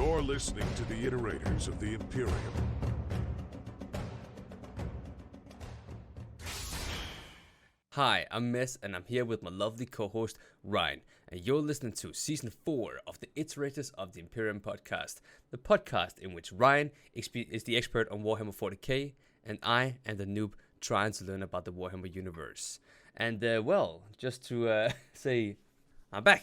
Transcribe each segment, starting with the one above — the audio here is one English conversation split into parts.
You're listening to the Iterators of the Imperium. Hi, I'm Mess, and I'm here with my lovely co-host, Ryan, and you're listening to Season 4 of the Iterators of the Imperium podcast, the podcast in which Ryan is the expert on Warhammer 40K, and I am the noob trying to learn about the Warhammer universe. And, just to say, I'm back.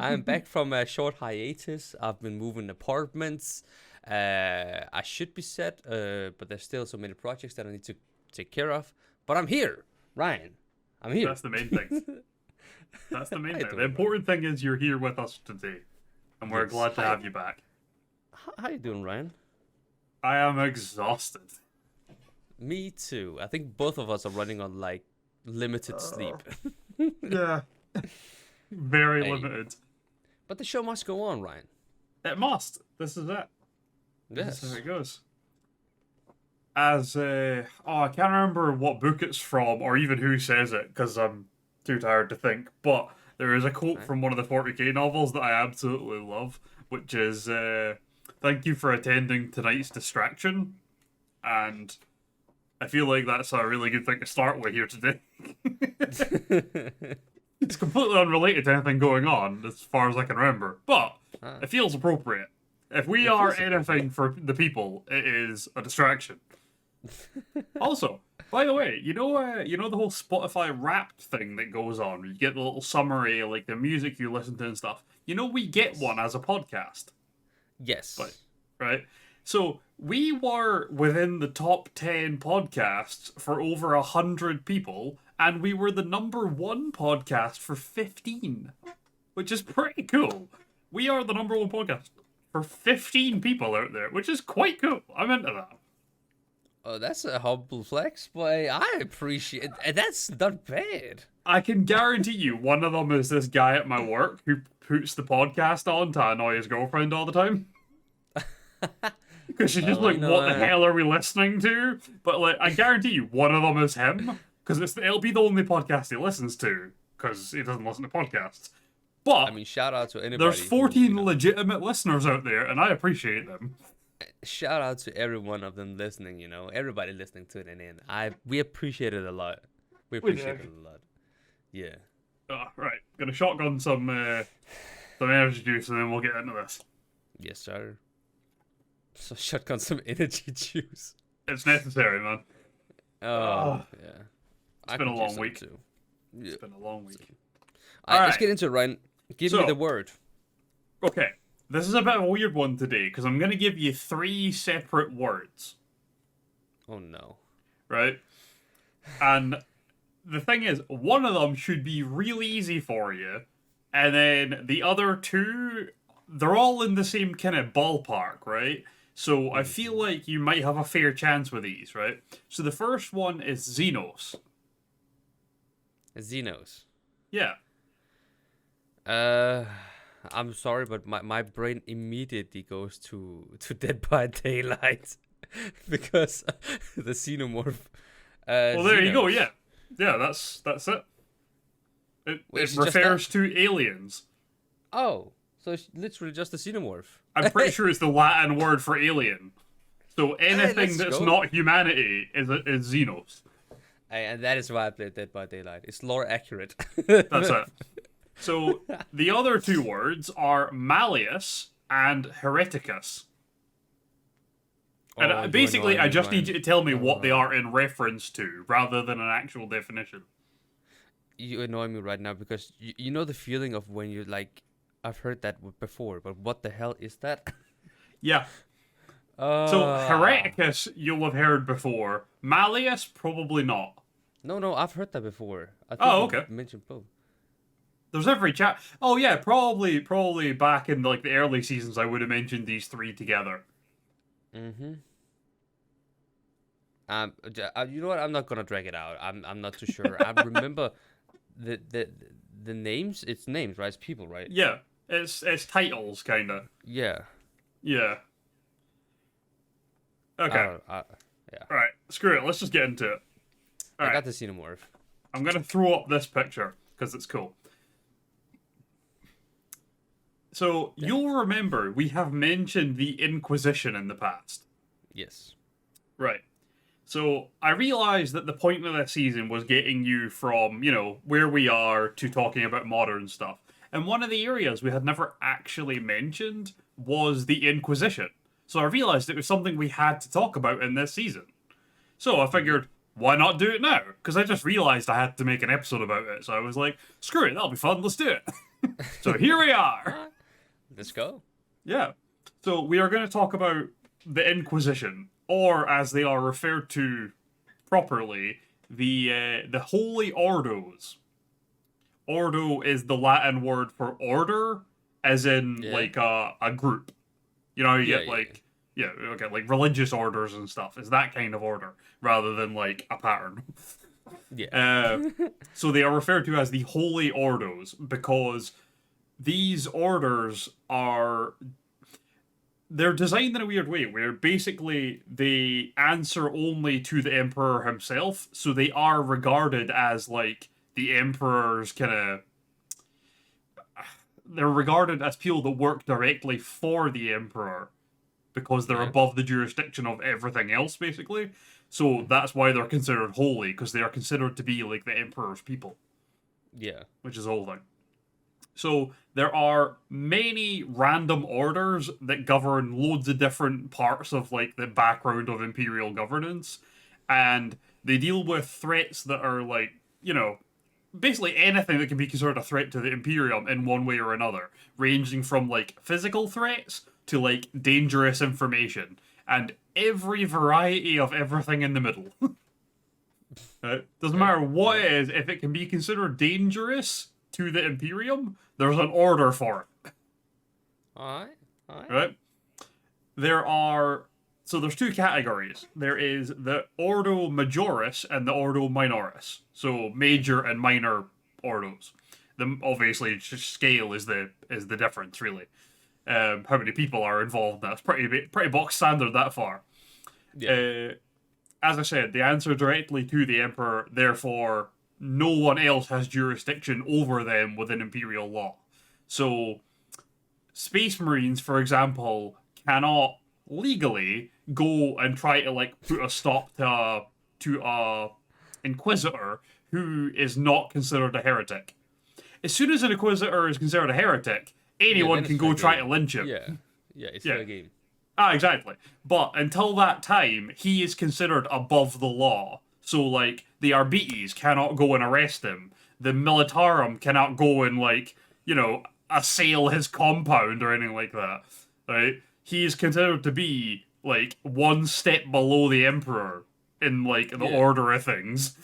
I'm back from a short hiatus. I've been moving apartments. I should be set, but there's still so many projects that I need to take care of. But I'm here. Ryan, I'm here. That's the main thing. That's the main thing. The important thing is you're here with us today, and we're glad to have you back. How you doing, Ryan? I am exhausted. Me too. I think both of us are running on, like, limited sleep. Yeah. Very limited. But the show must go on, Ryan. It must. This is it. Yes. This is how it goes. As, I can't remember what book it's from, or even who says it, because I'm too tired to think, but there is a quote from one of the 40K novels that I absolutely love, which is, thank you for attending tonight's distraction, and I feel like that's a really good thing to start with here today. It's completely unrelated to anything going on, as far as I can remember, but it feels appropriate. If we are anything for the people, it is a distraction. Also, by the way, you know the whole Spotify Wrapped thing that goes on? You get the little summary, like the music you listen to and stuff. You know we get one as a podcast. Yes. Right? So, we were within the top 10 podcasts for over 100 people, and we were the #1 podcast for 15, which is pretty cool. We are the #1 podcast for 15 people out there, which is quite cool. I'm into that. Oh, that's a humble flex, boy. I appreciate it. That's not bad. I can guarantee you one of them is this guy at my work who puts the podcast on to annoy his girlfriend all the time. Because she's just like, what the hell are we listening to? But like, I guarantee you one of them is him. Because it'll be the only podcast he listens to. Because he doesn't listen to podcasts. But I mean, shout out to anybody. There's 14 legitimate listeners out there, and I appreciate them. Shout out to every one of them listening, everybody listening to it, and we appreciate it a lot. We appreciate it a lot. Yeah. Right. Gonna shotgun some energy juice, and then we'll get into this. Yes, sir. So shotgun some energy juice. It's necessary, man. Oh, yeah. It's been a long week. Too. Yeah. It's been a long week. All right, let's get into it, Ryan. Give me the word. Okay. This is a bit of a weird one today, because I'm going to give you 3 separate words. Oh, no. Right? And the thing is, one of them should be really easy for you, and then the other 2, they're all in the same kind of ballpark, right? So I feel like you might have a fair chance with these, right? So the first one is Xenos. Xenos. Yeah. I'm sorry, but my brain immediately goes to Dead by Daylight because the xenomorph. Well, there you go. Yeah, that's it. It refers to aliens. Oh, so it's literally just a xenomorph. I'm pretty sure it's the Latin word for alien. So anything that's not humanity is Xenos. And that is why I played Dead by Daylight. It's lore accurate. That's it. So, the other 2 words are Malleus and Hereticus. And basically, I just need you to tell me what they are in reference to, rather than an actual definition. You annoy me right now, because you know the feeling of when you're like, I've heard that before, but what the hell is that? Yeah. So, Hereticus, you'll have heard before. Malleus, probably not. No, I've heard that before. I think okay. You mentioned both. There's every chat. Oh yeah, probably back in like the early seasons, I would have mentioned these 3 together. Mm-hmm. You know what? I'm not gonna drag it out. I'm not too sure. I remember the names. It's names, right? It's people, right? Yeah, it's titles, kind of. Yeah. Yeah. Okay. Yeah. All right. Screw it. Let's just get into it. I got the xenomorph. I'm gonna throw up this picture because it's cool. So you'll remember we have mentioned the Inquisition in the past. Yes. Right. So I realized that the point of this season was getting you from, where we are to talking about modern stuff. And one of the areas we had never actually mentioned was the Inquisition. So I realized it was something we had to talk about in this season. So I figured, why not do it now? Because I just realized I had to make an episode about it. So I was like, screw it, that'll be fun, let's do it. So here we are. Let's go. Yeah. So we are going to talk about the Inquisition, or as they are referred to properly, the Holy Ordos. Ordo is the Latin word for order, as in like a group. You know, you get like religious orders and stuff. It's that kind of order rather than like a pattern. So they are referred to as the Holy Ordos because these orders they're designed in a weird way where basically they answer only to the Emperor himself, so they are regarded as like the Emperor's they're regarded as people that work directly for the Emperor because they're above the jurisdiction of everything else, basically. So that's why they're considered holy, because they are considered to be like the Emperor's people. Yeah. Which is the whole thing. So there are many random orders that govern loads of different parts of like the background of Imperial governance, and they deal with threats that are like, basically anything that can be considered a threat to the Imperium in one way or another, ranging from like physical threats to like dangerous information, and every variety of everything in the middle. Doesn't matter what it is, if it can be considered dangerous to the Imperium, there's an order for it. Alright. Right? There's two categories. There is the Ordo Majoris and the Ordo Minoris. So major and minor Ordos. Obviously scale is the difference, really. How many people are involved? That's pretty box standard that far. Yeah. As I said, they answer directly to the Emperor, therefore no one else has jurisdiction over them within Imperial law. So, Space Marines, for example, cannot legally go and try to like put a stop to a Inquisitor who is not considered a heretic. As soon as an Inquisitor is considered a heretic, anyone can go try to lynch him. It's fair game. Exactly. But until that time, he is considered above the law. So, like, the Arbites cannot go and arrest him. The Militarum cannot go and, like, assail his compound or anything like that. Right? He is considered to be, like, one step below the Emperor in, like, the order of things.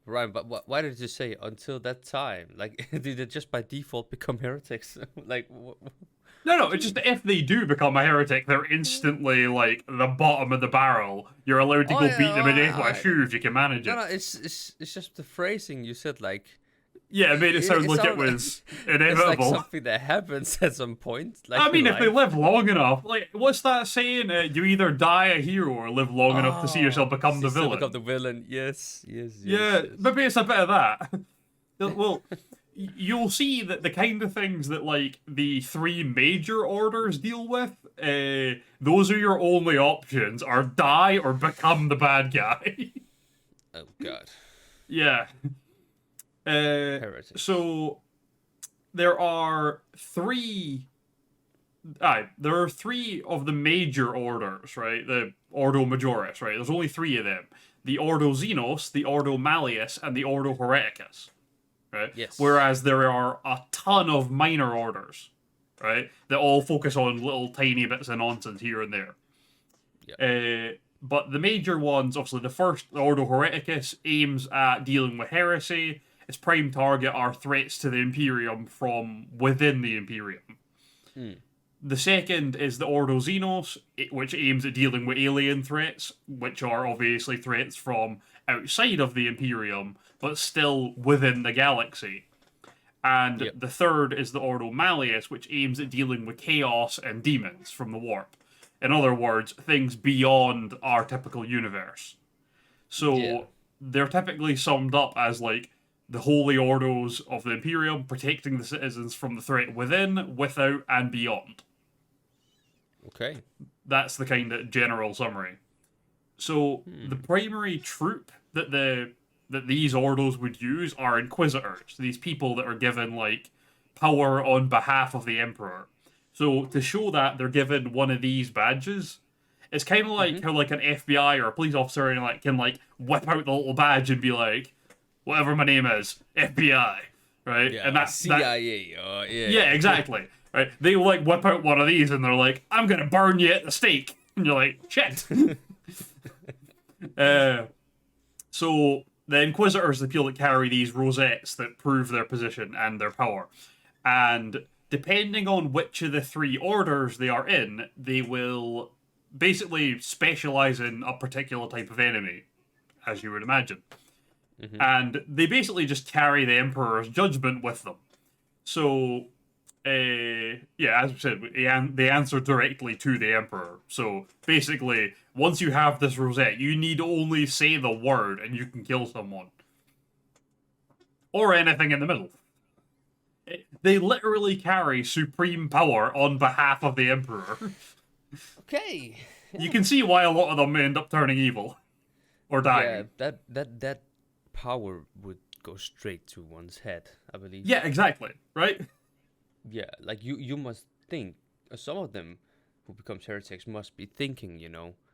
Right, but why did you say until that time? Like, did they just by default become heretics? Like, No, it's just if they do become a heretic, they're instantly, like, the bottom of the barrel. You're allowed to go beat them in with a shoe if you can manage it. No, it's just the phrasing you said, like... Yeah, it made it sound like it was inevitable. It's like something that happens at some point. Like I mean, if they live long enough, like, what's that saying? You either die a hero or live long enough to see yourself become the villain. Become the villain, yes. Yeah, maybe it's a bit of that. Well... You'll see that the kind of things that, like, the three major orders deal with, those are your only options, are die or become the bad guy. Oh, God. Yeah. So, there are three of the major orders, right? The Ordo Majoris, right? There's only three of them. The Ordo Xenos, the Ordo Malleus, and the Ordo Hereticus. Right? Yes. Whereas there are a ton of minor orders, right? That all focus on little tiny bits of nonsense here and there. Yep. But the major ones, obviously the first, the Ordo Hereticus, aims at dealing with heresy. Its prime target are threats to the Imperium from within the Imperium. The second is the Ordo Xenos, which aims at dealing with alien threats, which are obviously threats from outside of the Imperium, but still within the galaxy. And the third is the Ordo Malleus, which aims at dealing with chaos and demons from the warp. In other words, things beyond our typical universe. So they're typically summed up as, like, the Holy Ordos of the Imperium, protecting the citizens from the threat within, without, and beyond. Okay. That's the kind of general summary. So the primary troop that these Ordos would use are Inquisitors. These people that are given like power on behalf of the Emperor. So to show that, they're given one of these badges. It's kind of like how like an FBI or a police officer can whip out the little badge and be like, whatever my name is, FBI, right? Yeah, and that's CIA. Yeah, exactly. Right? They like whip out one of these and they're like, I'm gonna burn you at the stake, and you're like, shit. So the Inquisitors, the people that carry these rosettes that prove their position and their power, and depending on which of the three orders they are in, they will basically specialize in a particular type of enemy, as you would imagine. And they basically just carry the Emperor's judgment with them. So, yeah, as we said, they answer directly to the Emperor. So, basically, once you have this rosette, you need only say the word and you can kill someone. Or anything in the middle. They literally carry supreme power on behalf of the Emperor. Okay. You can see why a lot of them end up turning evil. Or dying. Yeah, that power would go straight to one's head, I believe. Yeah, exactly. Right? Yeah, like you must think, some of them who becomes heretics must be thinking,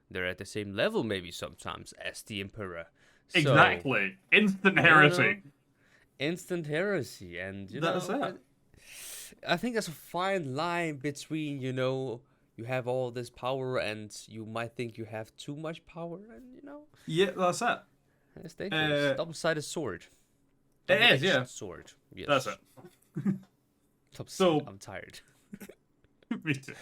they're at the same level maybe sometimes as the Emperor. So, exactly. Instant heresy. Instant heresy, and That's it. I think there's a fine line between, you have all this power and you might think you have too much power, and Yeah, that's it. it's dangerous. Double-sided sword. It is, yeah. Sword. Yes. That's it. So I'm tired. Me too.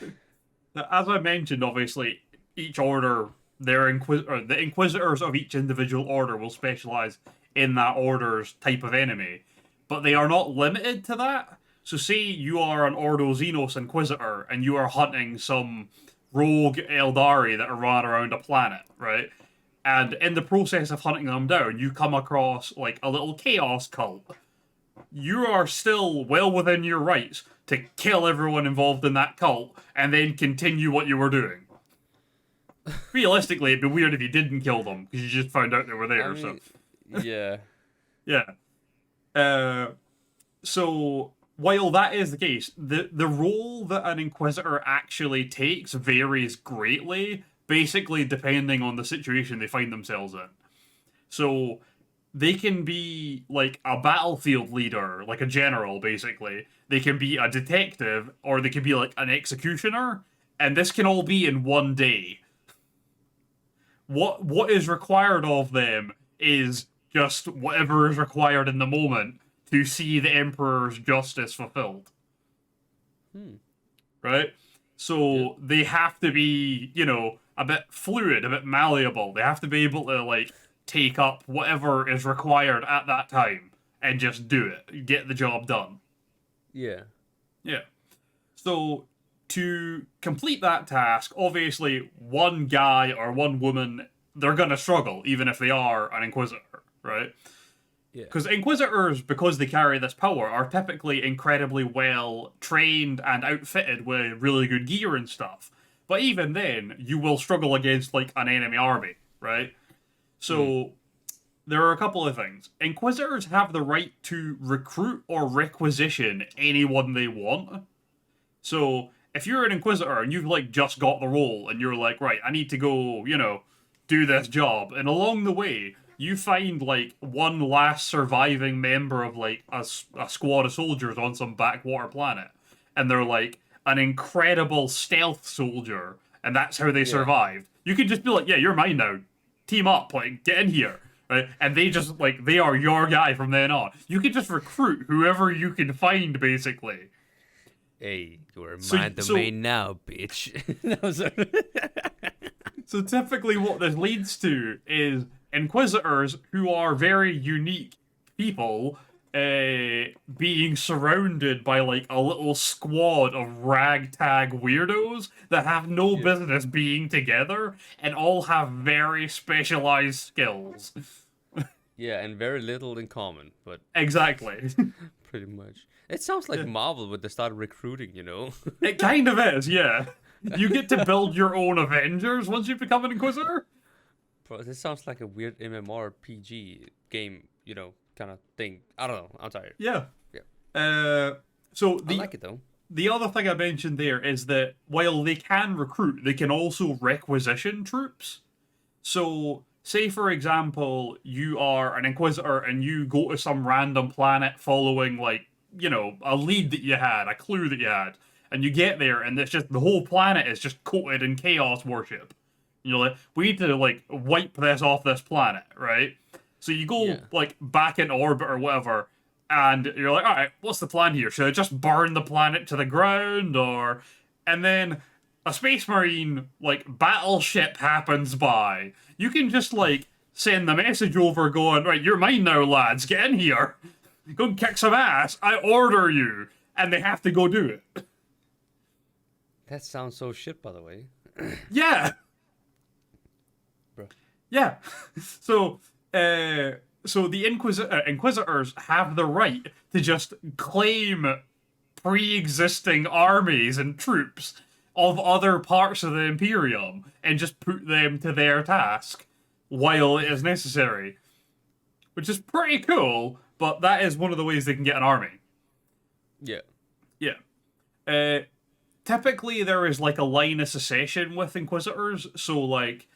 Now, as I mentioned, obviously, each order, the Inquisitors of each individual order will specialize in that order's type of enemy, but they are not limited to that. So say you are an Ordo Xenos Inquisitor and you are hunting some rogue Eldari that are running around a planet, right? And in the process of hunting them down, you come across like a little chaos cult. You are still well within your rights to kill everyone involved in that cult and then continue what you were doing. Realistically, it'd be weird if you didn't kill them because you just found out they were there. Yeah. Yeah. So while that is the case, the role that an Inquisitor actually takes varies greatly, basically depending on the situation they find themselves in. So they can be like a battlefield leader, like a general, basically. They can be a detective, or they can be like an executioner, and this can all be in one day. What is required of them is just whatever is required in the moment to see the Emperor's justice fulfilled. Right? So they have to be, a bit fluid, a bit malleable. They have to be able to, take up whatever is required at that time and just do it. Get the job done. Yeah. Yeah. So to complete that task, obviously one guy or one woman, they're going to struggle, even if they are an Inquisitor, right? Yeah. Because Inquisitors, because they carry this power, are typically incredibly well trained and outfitted with really good gear and stuff. But even then, you will struggle against, an enemy army, right? So, there are a couple of things. Inquisitors have the right to recruit or requisition anyone they want. So, if you're an Inquisitor and you've, just got the role, and you're like, right, I need to go, do this job, and along the way, you find, one last surviving member of, a squad of soldiers on some backwater planet, and they're, an incredible stealth soldier, and that's how they survived. You can just be like, yeah, you're mine now. Team up, get in here, right? And they just, they are your guy from then on. You can just recruit whoever you can find, basically. Hey, you're my domain now, bitch. So typically what this leads to is Inquisitors, who are very unique people, being surrounded by, a little squad of ragtag weirdos that have no business being together and all have very specialized skills. Yeah, and very little in common, but Exactly. pretty much. It sounds like Marvel when they start recruiting, you know? It kind of is, yeah. You get to build your own Avengers once you become an Inquisitor. Bro, this sounds like a weird MMORPG game, you know, kind of thing. I don't know. I'm tired. Yeah. Yeah. So I like it though. the other thing I mentioned there is that while they can recruit, they can also requisition troops. So, say for example, you are an Inquisitor and you go to some random planet following, like, you know, a lead that you had, a clue that you had, and you get there and it's just the whole planet is just coated in chaos worship. You're like, we need to, like, wipe this off this planet, right? So you go, like, back in orbit or whatever, and you're like, alright, what's the plan here? Should I just burn the planet to the ground, or... And then a Space Marine, like, battleship happens by. You can just, like, send the message over going, right, you're mine now, lads, get in here. Go and kick some ass, I order you. And they have to go do it. That sounds so shit, by the way. Yeah! Bro. Yeah. So the Inquisitors have the right to just claim pre-existing armies and troops of other parts of the Imperium and just put them to their task while it is necessary. Which is pretty cool, but that is one of the ways they can get an army. Yeah. Yeah. Typically there is like a line of succession with Inquisitors, so like,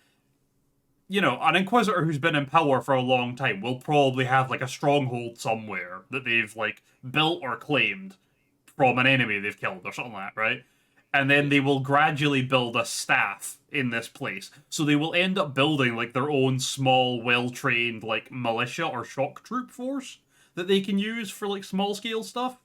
you know, an Inquisitor who's been in power for a long time will probably have, like, a stronghold somewhere that they've, like, built or claimed from an enemy they've killed or something like that, right? And then they will gradually build a staff in this place. So they will end up building, like, their own small, well-trained, like, militia or shock troop force that they can use for, like, small-scale stuff.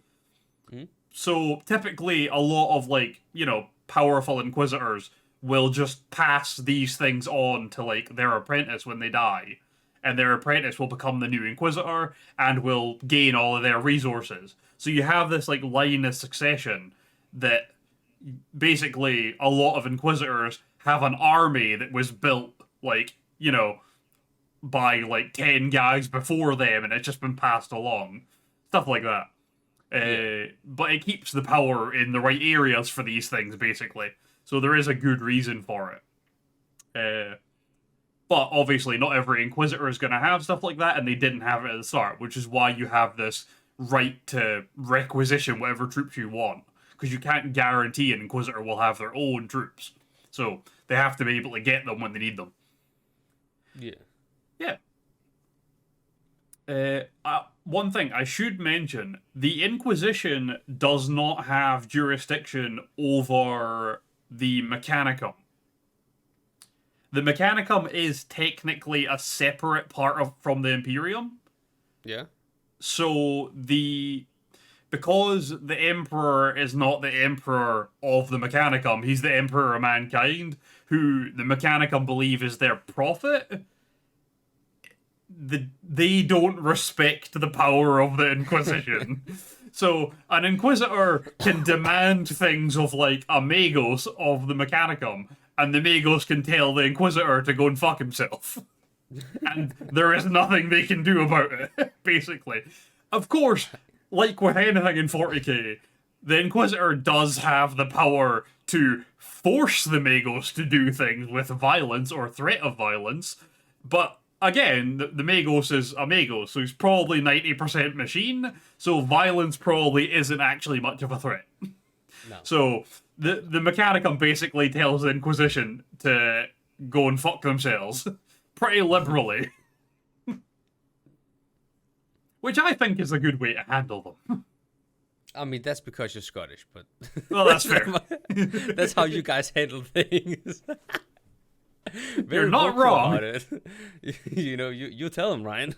Mm-hmm. So typically a lot of, like, you know, powerful Inquisitors will just pass these things on to, like, their apprentice when they die. And their apprentice will become the new Inquisitor and will gain all of their resources. So you have this, like, line of succession that basically a lot of Inquisitors have an army that was built, like, you know, by, like, 10 guys before them and it's just been passed along. Stuff like that. But it keeps the power in the right areas for these things, basically. So there is a good reason for it. But obviously not every Inquisitor is going to have stuff like that, and they didn't have it at the start, which is why you have this right to requisition whatever troops you want. Because you can't guarantee an Inquisitor will have their own troops. So they have to be able to get them when they need them. Yeah. One thing I should mention, the Inquisition does not have jurisdiction over the Mechanicum. The Mechanicum is technically a separate part from the Imperium. Yeah. So because the Emperor is not the Emperor of the Mechanicum, he's the Emperor of mankind, who the Mechanicum believe is their prophet. They don't respect the power of the Inquisition. So an Inquisitor can demand things of, like, a Magos of the Mechanicum, and the Magos can tell the Inquisitor to go and fuck himself. And there is nothing they can do about it, basically. Of course, like with anything in 40k, the Inquisitor does have the power to force the Magos to do things with violence or threat of violence, but again, the Magos is a Magos, so he's probably 90% machine, so violence probably isn't actually much of a threat. No. So the Mechanicum basically tells the Inquisition to go and fuck themselves pretty liberally. Which I think is a good way to handle them. I mean, that's because you're Scottish, but... Well, that's fair. That's how you guys handle things. You're not wrong. About it. You know, you tell him, Ryan.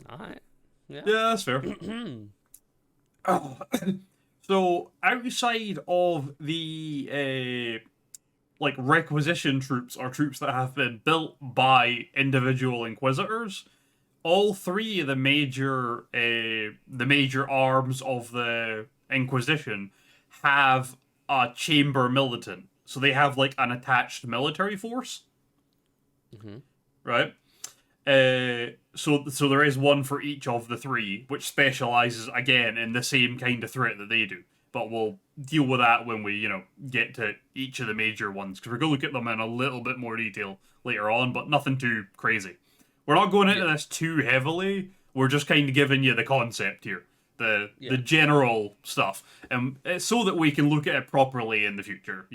Alright. Yeah, that's fair. So, outside of the like requisition troops or troops that have been built by individual Inquisitors, all three of the major arms of the Inquisition have a chamber militant. So they have, like, an attached military force. Mm-hmm. Right? So there is one for each of the three, which specializes again in the same kind of threat that they do. But we'll deal with that when we, get to each of the major ones, because we're going to look at them in a little bit more detail later on, but nothing too crazy. We're not going into this too heavily. We're just kind of giving you the concept here, the general stuff, and it's so that we can look at it properly in the future,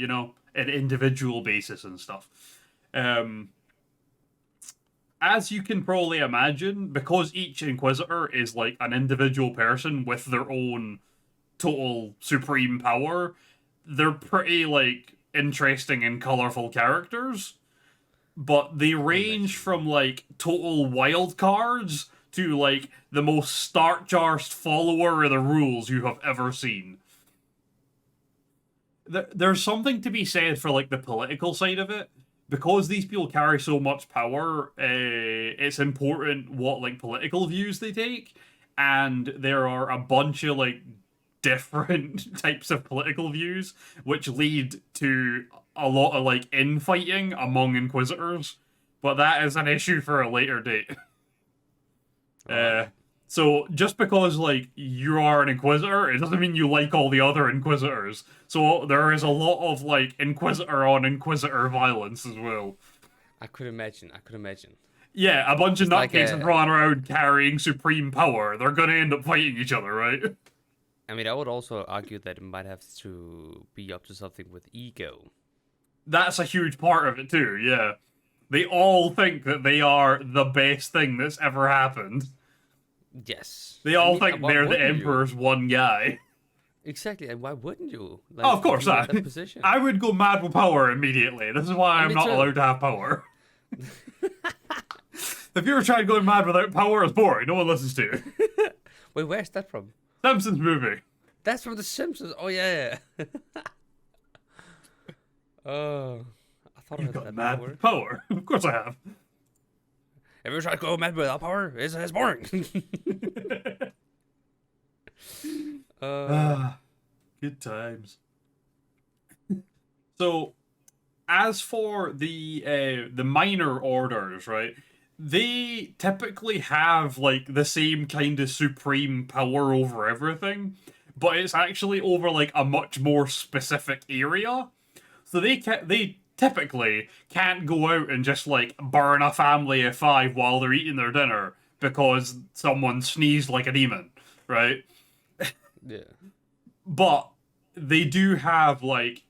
at an individual basis and stuff. As you can probably imagine, because each Inquisitor is like an individual person with their own total supreme power, they're pretty like interesting and colorful characters, but they range from like total wild cards to like the most stark-jarsed follower of the rules you have ever seen. There's something to be said for like the political side of it. Because these people carry so much power, it's important what like political views they take, and there are a bunch of like different types of political views, which lead to a lot of like infighting among Inquisitors. But that is an issue for a later date. So just because like you are an Inquisitor, it doesn't mean you like all the other Inquisitors. So there is a lot of like Inquisitor on Inquisitor violence as well. I could imagine. Yeah, a bunch of nutcases running around carrying supreme power. They're gonna end up fighting each other, right? I mean, I would also argue that it might have to be up to something with ego. That's a huge part of it too, yeah. They all think that they are the best thing that's ever happened. Yes. They all think they're the Emperor's one guy. Exactly, and why wouldn't you? Like, of course not. I would go mad with power immediately. This is why I'm not allowed to have power. If you were trying to go mad without power, it's boring. No one listens to you. Wait, where's that from? Simpsons movie. That's from The Simpsons. Oh, yeah. Oh, I thought you got mad with power. Of course I have. If you try to go mad without power, it's boring. Good times. So, as for the minor orders, right? They typically have like the same kind of supreme power over everything, but it's actually over like a much more specific area. So they typically can't go out and just like burn a family of 5 while they're eating their dinner because someone sneezed like a demon, right? Yeah. But they do have like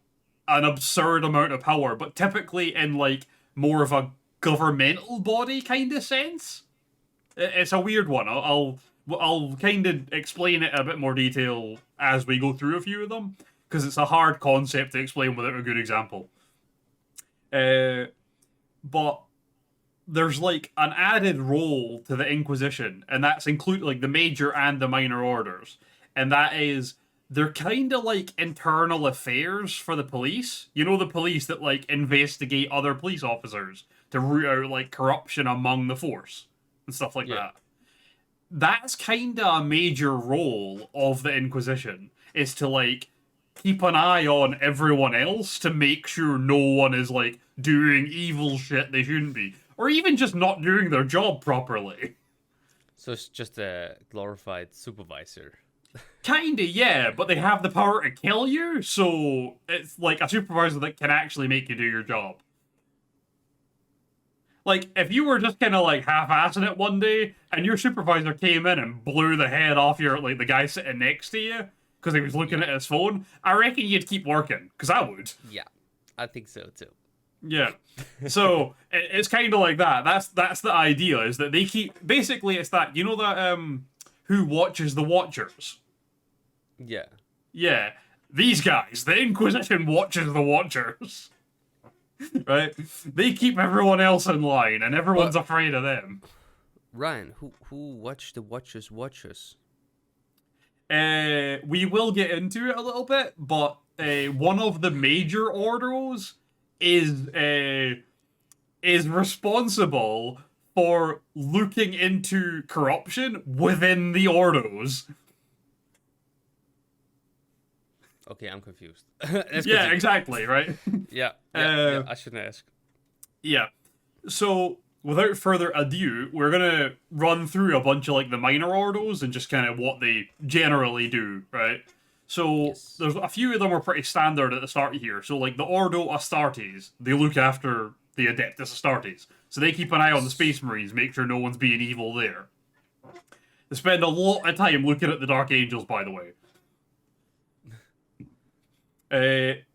an absurd amount of power, but typically in like more of a governmental body kind of sense. It's a weird one. I'll kind of explain it in a bit more detail as we go through a few of them, because it's a hard concept to explain without a good example. But there's like an added role to the Inquisition, and that's included like the major and the minor orders, and that is they're kind of like internal affairs for the police. You know, the police that like investigate other police officers to root out like corruption among the force and stuff like that. That's kind of a major role of the Inquisition, is to like keep an eye on everyone else to make sure no one is like doing evil shit they shouldn't be, or even just not doing their job properly. So it's just a glorified supervisor. Kinda, yeah, but they have the power to kill you, so it's like a supervisor that can actually make you do your job. Like, if you were just kind of like half-assing it one day, and your supervisor came in and blew the head off your like the guy sitting next to you because he was looking at his phone, I reckon you'd keep working, because I would. Yeah, I think so too. Yeah, so it's kind of like that. That's the idea, is that they keep, basically it's that, you know that who watches the Watchers? Yeah. Yeah, these guys, the Inquisition watches the Watchers. Right? They keep everyone else in line, and everyone's afraid of them. Ryan, who watched the Watchers? We will get into it a little bit, but one of the major Ordos is responsible for looking into corruption within the Ordos. Okay, I'm confused. Yeah, exactly, right? Yeah, I shouldn't ask. Yeah. So without further ado, we're gonna run through a bunch of like the minor ordos and just kind of what they generally do, right? So Yes. there's a few of them are pretty standard at the start here. So like the Ordo Astartes, they look after the Adeptus Astartes. So they keep an eye on the Space Marines, make sure no one's being evil there. They spend a lot of time looking at the Dark Angels, by the way.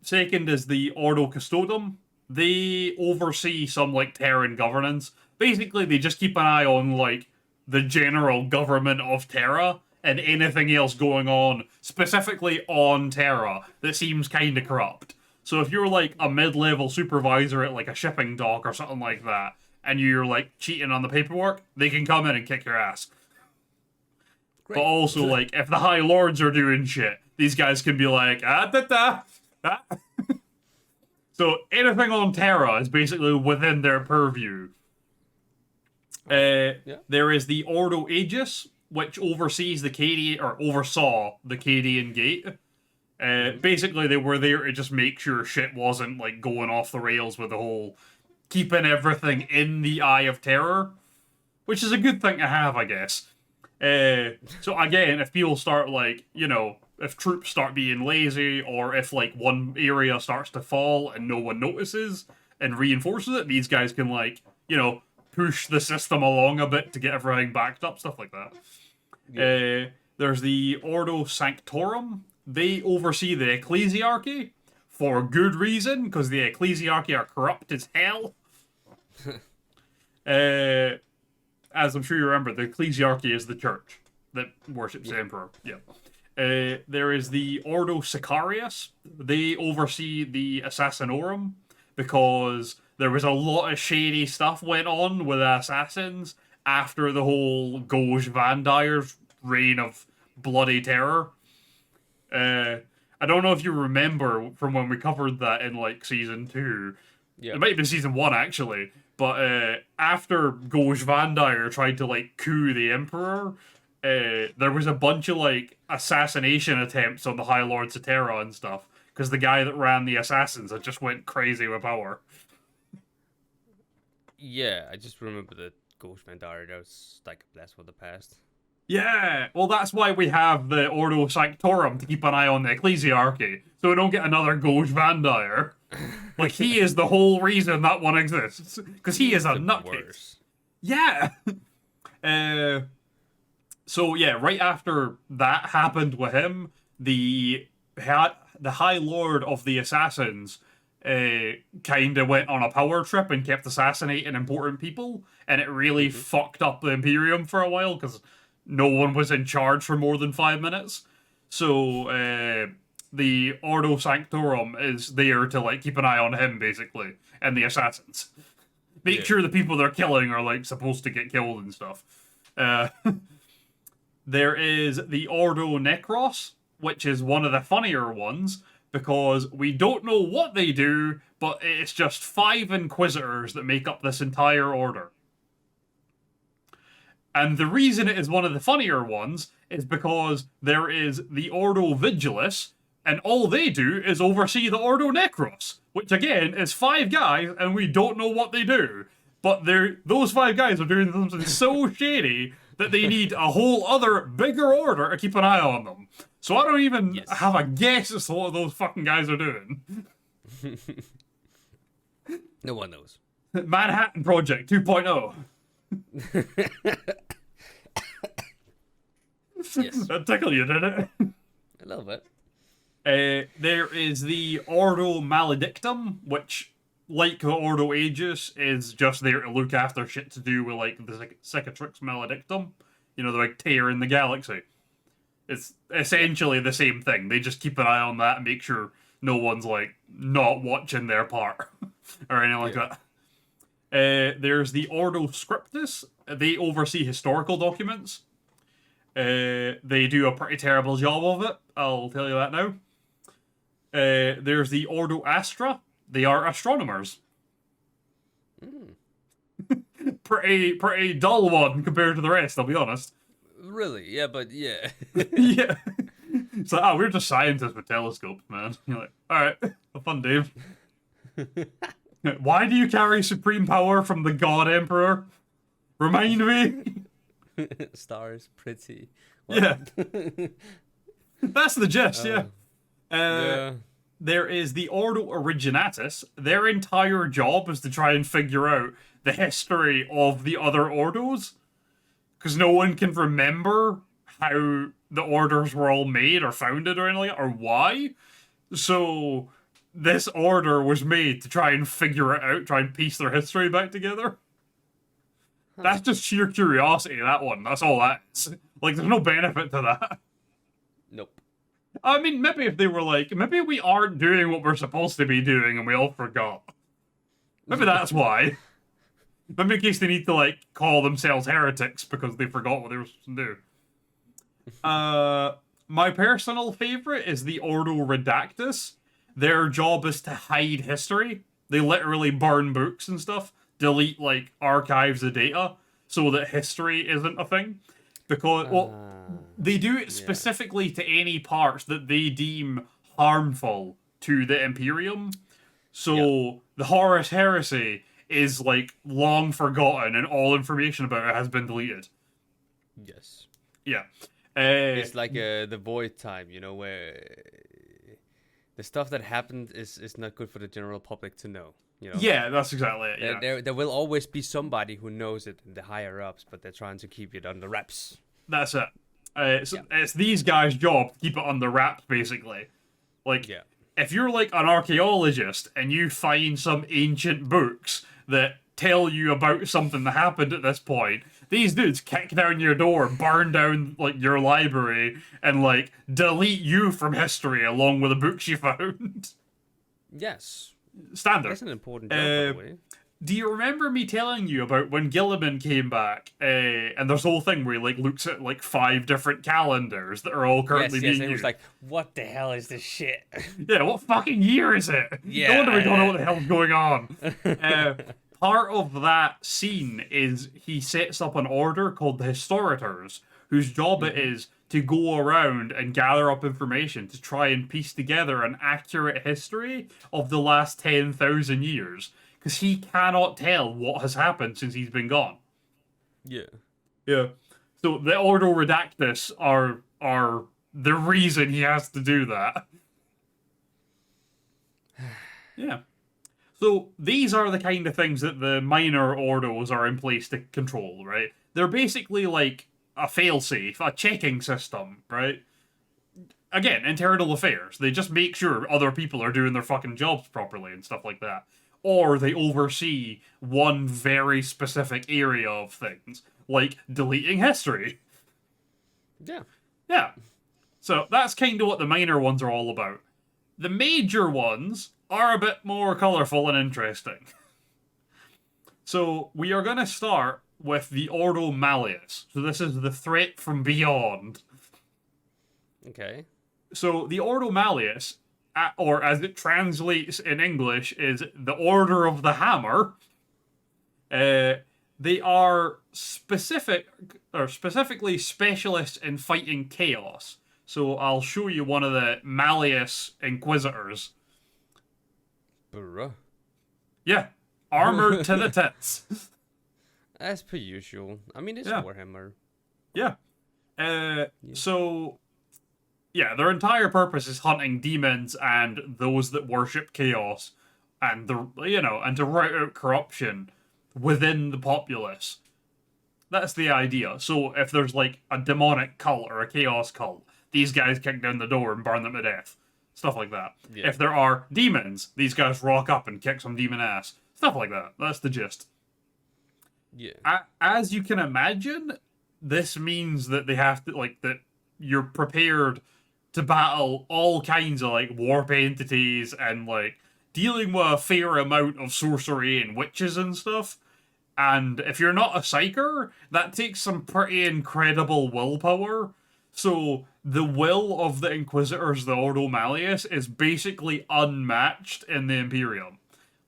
Second is the Ordo Custodum. They oversee some like Terran governance. Basically, they just keep an eye on like the general government of Terra and anything else going on, specifically on Terra, that seems kind of corrupt. So if you're like a mid-level supervisor at like a shipping dock or something like that, and you're like cheating on the paperwork, they can come in and kick your ass. Great. But also, like, if the High Lords are doing shit, these guys can be like, ah. So anything on Terra is basically within their purview. There is the Ordo Aegis, which oversees the oversaw the Cadian Gate. Basically, they were there to just make sure shit wasn't like going off the rails with the whole keeping everything in the Eye of Terror, which is a good thing to have, I guess. So again, if people start like, if troops start being lazy, or if like one area starts to fall and no one notices and reinforces it, these guys can like, push the system along a bit to get everything backed up, stuff like that. Yeah. There's the Ordo Sanctorum. They oversee the Ecclesiarchy for good reason, because the Ecclesiarchy are corrupt as hell. As I'm sure you remember, the Ecclesiarchy is the church that worships the Emperor. Yeah. There is the Ordo Sicarius. They oversee the Assassinorum, because there was a lot of shady stuff went on with assassins after the whole Gauge Vandire's reign of bloody terror. I don't know if you remember from when we covered that in like season 2. Yeah. It might have been season 1 actually. But after Gauge Vandire tried to like coup the Emperor, there was a bunch of like assassination attempts on the High Lords of Terra and stuff, because the guy that ran the assassins had just went crazy with power. Yeah, I just remember the Ghost Vandar. That was like a blast for the past. Yeah, well, that's why we have the Ordo Sanctorum to keep an eye on the Ecclesiarchy, so we don't get another Gauge Vandire. Like, he is the whole reason that one exists, because he is a nutcase. Yeah. So yeah, right after that happened with him, the High Lord of the Assassins kind of went on a power trip and kept assassinating important people, and it really fucked up the Imperium for a while, because no one was in charge for more than 5 minutes. So the Ordo Sanctorum is there to like keep an eye on him, basically, and the assassins. Make sure the people they're killing are like supposed to get killed and stuff. There is the Ordo Necros, which is one of the funnier ones, because we don't know what they do, but it's just 5 Inquisitors that make up this entire order. And the reason it is one of the funnier ones is because there is the Ordo Vigilis, and all they do is oversee the Ordo Necros, which again is 5 guys, and we don't know what they do. But those 5 guys are doing something so shady that they need a whole other bigger order to keep an eye on them. So I don't even have a guess as to what those fucking guys are doing. No one knows. Manhattan Project 2.0. Yes. That tickled you, did it? A little bit. There is the Ordo Maledictum, which, like the Ordo Aegis, is just there to look after shit to do with like the Cicatrix Maledictum. The like tear in the galaxy. It's essentially the same thing. They just keep an eye on that and make sure no one's like not watching their part or anything like that. There's the Ordo Scriptus. They oversee historical documents. They do a pretty terrible job of it, I'll tell you that now. There's the Ordo Astra. They are astronomers. Pretty dull one compared to the rest, I'll be honest. Really? Yeah, but yeah. Yeah. It's like, we're just scientists with telescopes, man. You're like, alright, have fun, Dave. Why do you carry supreme power from the God Emperor? Remind me. Stars, pretty. Yeah. That's the gist, yeah. Yeah. There is the Ordo Originatus. Their entire job is to try and figure out the history of the other Ordos. Because no one can remember how the orders were all made or founded or anything like that, or why. So this order was made to try and figure it out, try and piece their history back together. That's just sheer curiosity, that one. That's all that is. Like, there's no benefit to that. Nope. I mean, maybe if they were like, maybe we aren't doing what we're supposed to be doing and we all forgot. Maybe that's why. Maybe in case they need to, like, call themselves heretics because they forgot what they were supposed to do. My personal favorite is the Ordo Redactus. Their job is to hide history. They literally burn books and stuff, delete, like, archives of data so that history isn't a thing. Because, well, they do it specifically to any parts that they deem harmful to the Imperium. So, the Horus Heresy is, like, long forgotten and all information about it has been deleted. Yes. Yeah. It's like the void time, you know, where the stuff that happened is not good for the general public to know. You know? Yeah, that's exactly it. Yeah. There will always be somebody who knows it in the higher ups, but they're trying to keep it under wraps. That's it. It's these guys' job to keep it under wraps, basically. Like, if you're like an archaeologist and you find some ancient books that tell you about something that happened at this point, these dudes kick down your door, burn down like your library, and like delete you from history along with the books you found. Yes. Standard. That's an important job, by the way. Do you remember me telling you about when Gilliman came back, and there's a whole thing where he like looks at like 5 different calendars that are all currently being used? And he was like, what the hell is this shit? Yeah, what fucking year is it? Yeah. No wonder we don't know what the hell's going on. Part of that scene is he sets up an order called the Hestorators, whose job it is to go around and gather up information to try and piece together an accurate history of the last 10,000 years. Because he cannot tell what has happened since he's been gone. Yeah. Yeah. So the Ordo Redactus are the reason he has to do that. Yeah. So these are the kind of things that the Minor Ordos are in place to control, right? They're basically like a failsafe, a checking system, right? Again, internal affairs. They just make sure other people are doing their fucking jobs properly and stuff like that. Or they oversee one very specific area of things, like deleting history. Yeah. Yeah. So that's kind of what the minor ones are all about. The major ones are a bit more colourful and interesting. So we are going to start with the Ordo Malleus. So this is the threat from beyond. Okay. So the Ordo Malleus, or as it translates in English, is the Order of the Hammer. They are specifically specialists in fighting chaos. So I'll show you one of the Malleus Inquisitors. Bruh. Yeah, armored to the tits. As per usual. I mean, it's Warhammer. Yeah. So, yeah, their entire purpose is hunting demons and those that worship chaos, and and to root out corruption within the populace. That's the idea. So if there's like a demonic cult or a chaos cult, these guys kick down the door and burn them to death. Stuff like that. Yeah. If there are demons, these guys rock up and kick some demon ass. Stuff like that. That's the gist. Yeah. As you can imagine, this means that they have to, like, that you're prepared to battle all kinds of, like, warp entities and, like, dealing with a fair amount of sorcery and witches and stuff. And if you're not a psyker, that takes some pretty incredible willpower. So the will of the Inquisitors, the Ordo Malleus, is basically unmatched in the Imperium.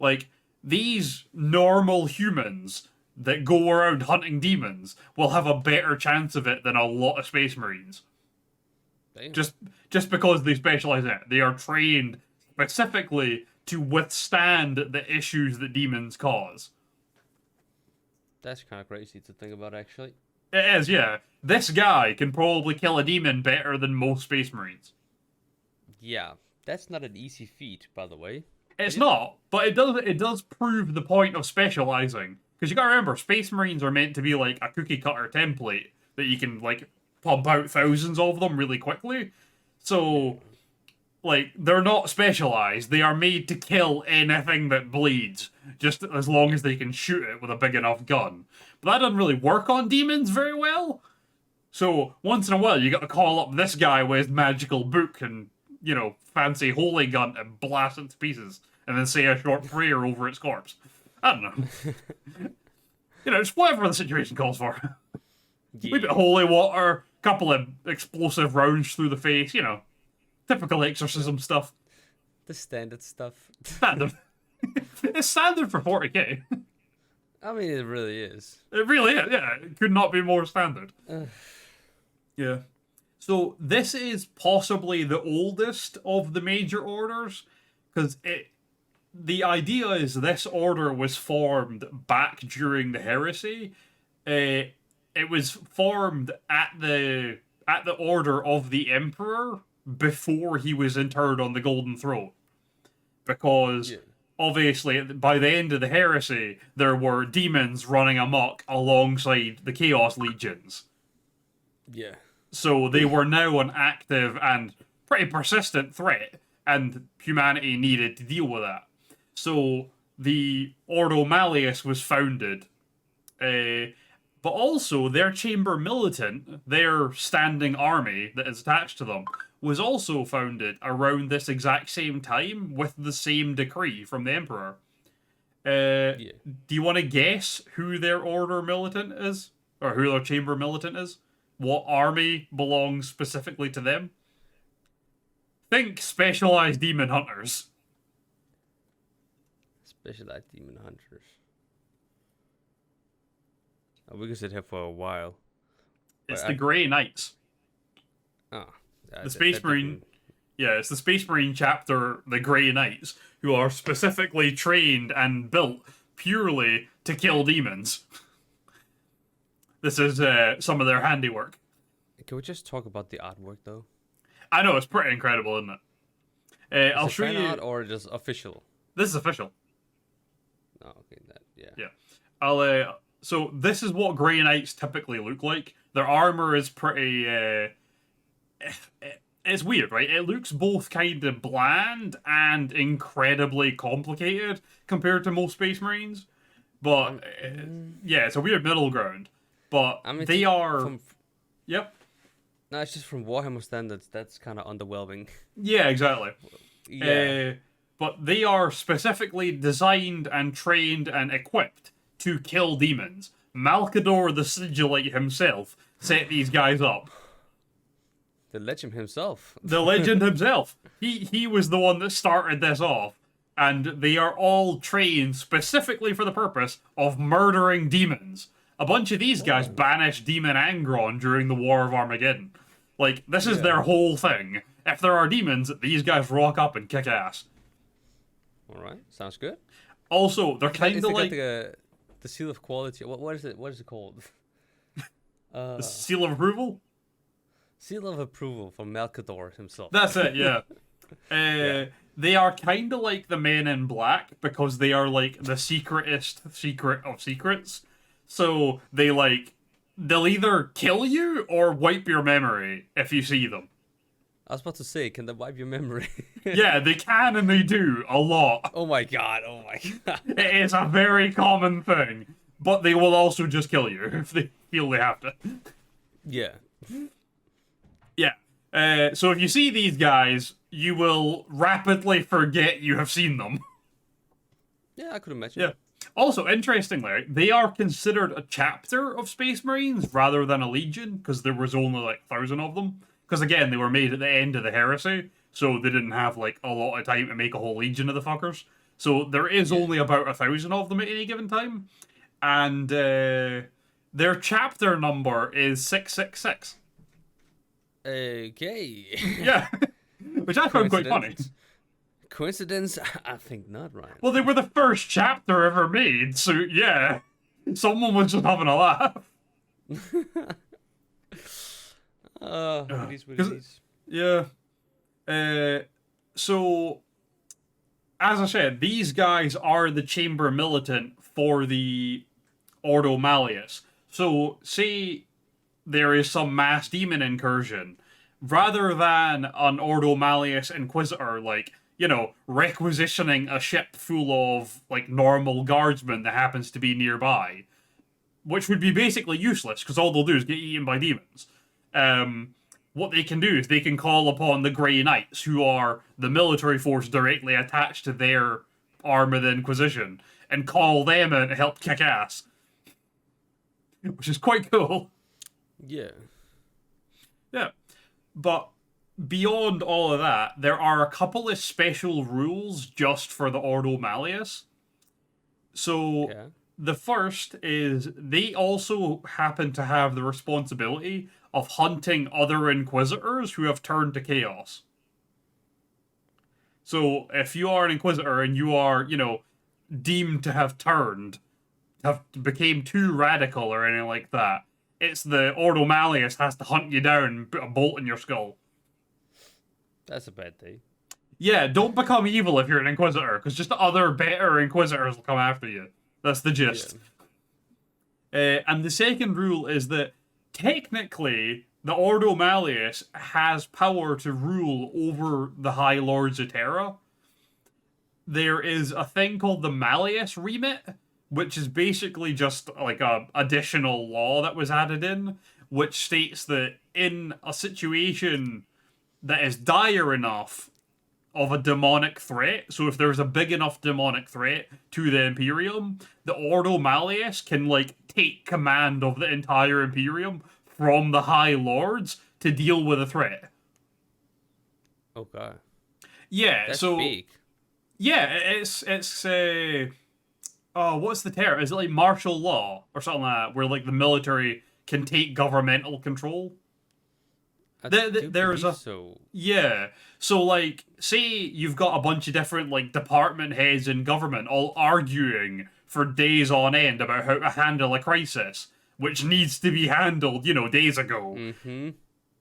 Like, these normal humans that go around hunting demons will have a better chance of it than a lot of Space Marines. Damn. Just because they specialize in it. They are trained specifically to withstand the issues that demons cause. That's kind of crazy to think about, actually. It is, yeah. This guy can probably kill a demon better than most Space Marines. Yeah, that's not an easy feat, by the way. It's not, but it does prove the point of specializing. Because you gotta remember, Space Marines are meant to be like a cookie cutter template that you can like pump out thousands of them really quickly. So, like, they're not specialized. They are made to kill anything that bleeds, just as long as they can shoot it with a big enough gun. But that doesn't really work on demons very well. So, once in a while, you gotta call up this guy with his magical book and, you know, fancy holy gun and blast it to pieces, and then say a short prayer over its corpse. I don't know. You know, just whatever the situation calls for. Yeah. A wee bit of holy water, couple of explosive rounds through the face, you know. Typical exorcism stuff. The standard stuff. Standard. It's standard for 40k. I mean, it really is. It really is, yeah. It could not be more standard. Yeah. So this is possibly the oldest of the major orders, because the idea is this order was formed back during the heresy. It was formed at the order of the Emperor before he was interred on the Golden Throne. Because, obviously, by the end of the heresy, there were demons running amok alongside the Chaos Legions. Yeah. So they were now an active and pretty persistent threat, and humanity needed to deal with that. So the Ordo Malleus was founded. But also, their Chamber Militant, their standing army that is attached to them, was also founded around this exact same time with the same decree from the Emperor. Do you want to guess who their Order Militant is? Or who their Chamber Militant is? What army belongs specifically to them? Think specialized demon hunters. Specialized demon hunters. Oh, we can sit here for a while. It's the Grey Knights. Oh. The Space Marine... Yeah, it's the Space Marine chapter, the Grey Knights, who are specifically trained and built purely to kill demons. This is some of their handiwork. Can we just talk about the artwork, though? I know, it's pretty incredible, isn't it? I'll show you... Art or just official? This is official. Oh, okay, yeah. Yeah. So this is what Grey Knights typically look like. Their armor is pretty... It's weird, right? It looks both kind of bland and incredibly complicated compared to most Space Marines. But, yeah, it's a weird middle ground. But they are... Yep. No, it's just from Warhammer standards, that's kind of underwhelming. Yeah, exactly. Yeah. But they are specifically designed and trained and equipped to kill demons. Malkador the Sigillite himself set these guys up. The legend himself. The legend himself. He was the one that started this off. And they are all trained specifically for the purpose of murdering demons. A bunch of these guys banished Demon Angron during the War of Armageddon. Like, this is their whole thing. If there are demons, these guys rock up and kick ass. Alright, sounds good. Also, they're kind of like... the seal of quality. What is it? What is it called? The seal of approval? Seal of approval from Malkador himself. That's it, yeah. They are kind of like the Men in Black because they are like the secretest secret of secrets. So they'll either kill you or wipe your memory if you see them. I was about to say, can they wipe your memory? Yeah, they can and they do a lot. Oh my god. It is a very common thing. But they will also just kill you if they feel they have to. Yeah. Yeah. So if you see these guys, you will rapidly forget you have seen them. Yeah, I could imagine. Yeah. Also, interestingly, they are considered a chapter of Space Marines rather than a legion, because there was only 1,000 of them. Because again, they were made at the end of the heresy, so they didn't have a lot of time to make a whole legion of the fuckers. So there is only about 1,000 of them at any given time. And their chapter number is 666. Okay. Yeah. Which I found quite funny. Coincidence? I think not, Ryan. Well, they were the first chapter ever made, so yeah. Someone was just having a laugh. It is what it is. Yeah. So, as I said, these guys are the Chamber Militant for the Ordo Malleus. So, say there is some mass demon incursion. Rather than an Ordo Malleus Inquisitor, like, you know, requisitioning a ship full of, like, normal guardsmen that happens to be nearby, which would be basically useless, because all they'll do is get eaten by demons. What they can do is they can call upon the Grey Knights, who are the military force directly attached to their arm of the Inquisition, and call them in to help kick ass. Which is quite cool. Yeah. Yeah. But beyond all of that, there are a couple of special rules just for the Ordo Malleus. So, the first is they also happen to have the responsibility of hunting other Inquisitors who have turned to Chaos. So, if you are an Inquisitor and you are, you know, deemed to have became too radical or anything like that, it's the Ordo Malleus has to hunt you down and put a bolt in your skull. That's a bad thing. Yeah, don't become evil if you're an Inquisitor, because just other better Inquisitors will come after you. That's the gist. Yeah. And the second rule is that technically, the Ordo Malleus has power to rule over the High Lords of Terra. There is a thing called the Malleus Remit, which is basically just like a additional law that was added in, which states that in a situation that is dire enough of a demonic threat, so if there's a big enough demonic threat to the Imperium, the Ordo Malleus can, like, take command of the entire Imperium from the High Lords to deal with a threat. Okay. Yeah, That's so... big. Yeah, it's oh, what's the term? Is it like martial law or something like that, where, like, the military can take governmental control? There's a... So. Yeah. So, like, say you've got a bunch of different, like, department heads in government all arguing for days on end about how to handle a crisis, which needs to be handled, you know, days ago. Mm-hmm.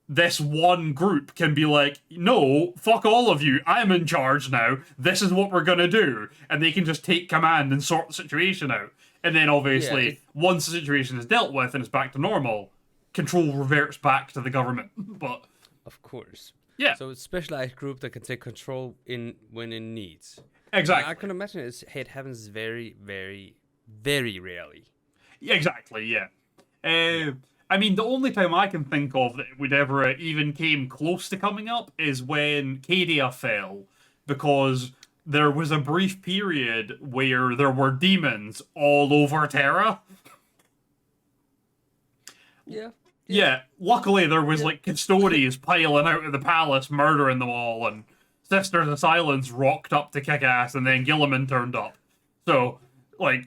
This one group can be like, no, fuck all of you, I'm in charge now, this is what we're gonna do. And they can just take command and sort the situation out. And then, obviously, once the situation is dealt with and it's back to normal, control reverts back to the government. But of course. Yeah. So it's a specialized group that can take control when it needs. Exactly. I can imagine it happens very, very, very rarely. Exactly, yeah. I mean, the only time I can think of that it would ever even came close to coming up is when Cadia fell, because there was a brief period where there were demons all over Terra. Yeah, luckily there was, like, custodians piling out of the palace, murdering them all, and Sisters of Silence rocked up to kick ass, and then Gilliman turned up. So, like,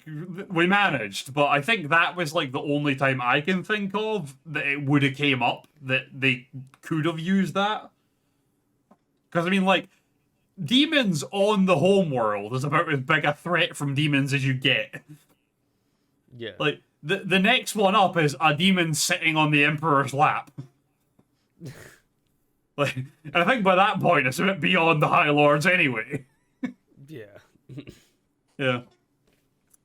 we managed, but I think that was, like, the only time I can think of that it would have came up, that they could have used that. Because, I mean, like, demons on the homeworld is about as big a threat from demons as you get. Yeah. Like, the next one up is a demon sitting on the Emperor's lap. Like, and I think by that point it's a bit beyond the High Lords anyway. Yeah. Yeah.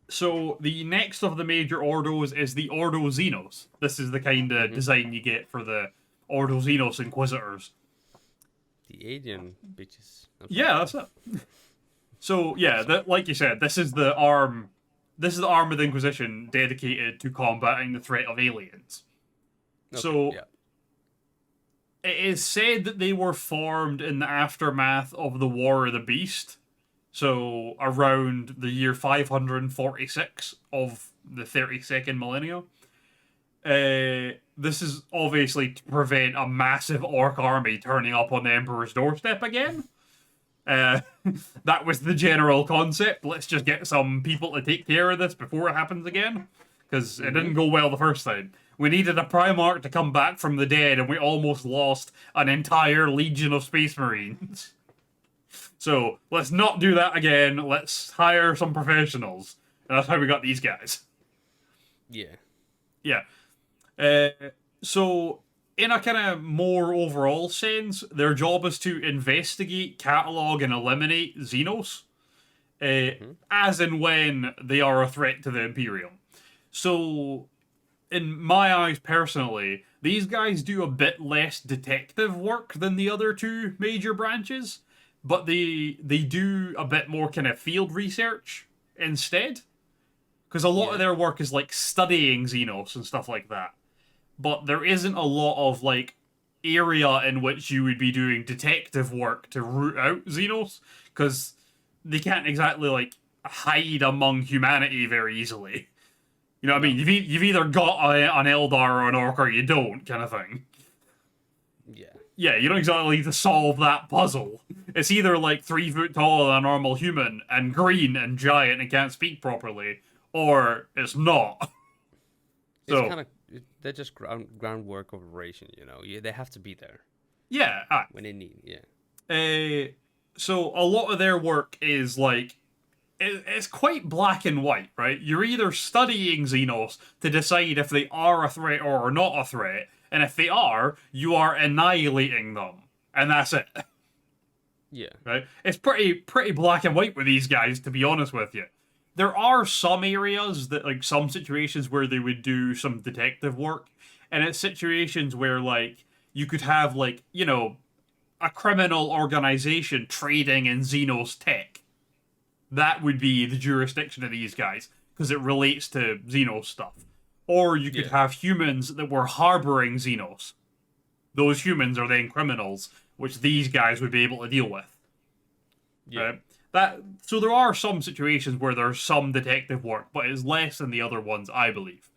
So, the next of the major Ordos is the Ordo Xenos. This is the kind of design you get for the Ordo Xenos Inquisitors. The alien bitches. Yeah, that's it. So, yeah, like you said, this is the arm of the Inquisition dedicated to combating the threat of aliens. Okay, so, it is said that they were formed in the aftermath of the War of the Beast. So, around the year 546 of the 32nd millennium. This is obviously to prevent a massive orc army turning up on the Emperor's doorstep again. That was the general concept. Let's just get some people to take care of this before it happens again. Because it didn't go well the first time. We needed a Primarch to come back from the dead, and we almost lost an entire legion of Space Marines. So let's not do that again. Let's hire some professionals. And that's how we got these guys. Yeah. Yeah. So, in a kind of more overall sense, their job is to investigate, catalog, and eliminate Xenos, as and when they are a threat to the Imperium. So, in my eyes personally, these guys do a bit less detective work than the other two major branches, but they do a bit more kind of field research instead. Because a lot of their work is like studying Xenos and stuff like that. But there isn't a lot of like area in which you would be doing detective work to root out Xenos, because they can't exactly like hide among humanity very easily. You know what I mean? You've either got an Eldar or an Orc or you don't, kind of thing. Yeah. Yeah, you don't exactly need to solve that puzzle. It's either like 3 foot taller than a normal human and green and giant and can't speak properly, or it's not. So, It's kind of, they're just groundwork operation, you know. They have to be there. Yeah. When they need, yeah. So a lot of their work is like, it's quite black and white, right? You're either studying Xenos to decide if they are a threat or are not a threat, and if they are, you are annihilating them, and that's it. Yeah. Right? It's pretty black and white with these guys, to be honest with you. There are some areas that, like, some situations where they would do some detective work, and it's situations where, like, you could have, like, you know, a criminal organization trading in Xenos tech. That would be the jurisdiction of these guys, because it relates to Xenos stuff. Or you could have humans that were harboring Xenos. Those humans are then criminals, which these guys would be able to deal with. Yeah. Right? So there are some situations where there's some detective work, but it's less than the other ones, I believe.